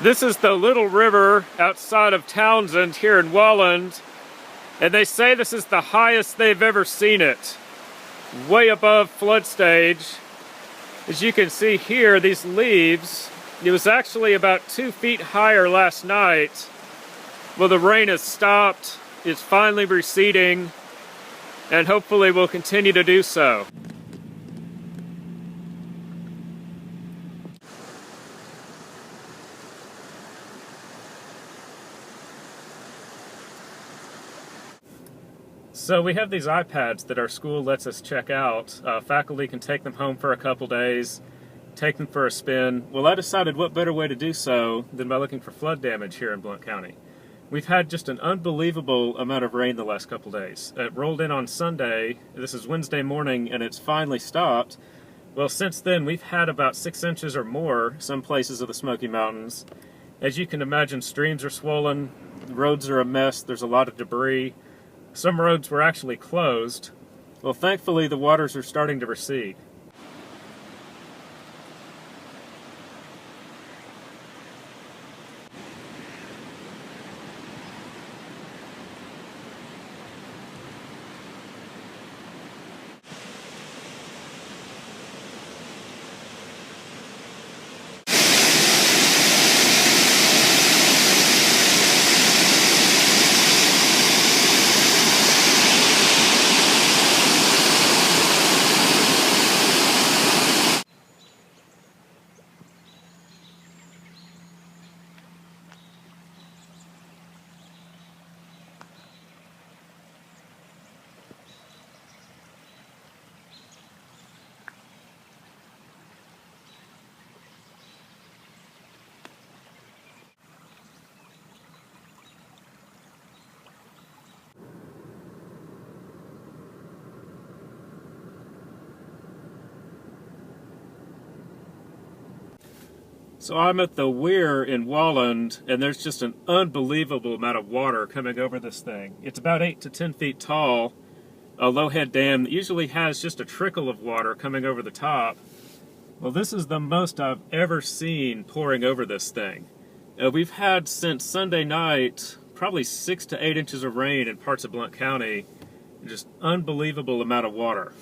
This is the little river outside of Townsend here in Welland, and they say this is the highest they've ever seen it, way above flood stage. As you can see here, these leaves, it was actually about 2 feet higher last night. Well, the rain has stopped, it's finally receding, and hopefully will continue to do so. So we have these iPads that our school lets us check out. Faculty can take them home for a couple days, take them for a spin. Well, I decided what better way to do so than by looking for flood damage here in Blount County. We've had just an unbelievable amount of rain the last couple days. It rolled in on Sunday, this is Wednesday morning, and it's finally stopped. Well, since then we've had about 6 inches or more some places of the Smoky Mountains. As you can imagine, streams are swollen, roads are a mess, there's a lot of debris. Some roads were actually closed. Well, thankfully the waters are starting to recede. So I'm at the weir in Welland, and there's just an unbelievable amount of water coming over this thing. It's about 8 to 10 feet tall, a low-head dam that usually has just a trickle of water coming over the top. Well, this is the most I've ever seen pouring over this thing. We've had since Sunday night probably 6 to 8 inches of rain in parts of Blount County. Just unbelievable amount of water.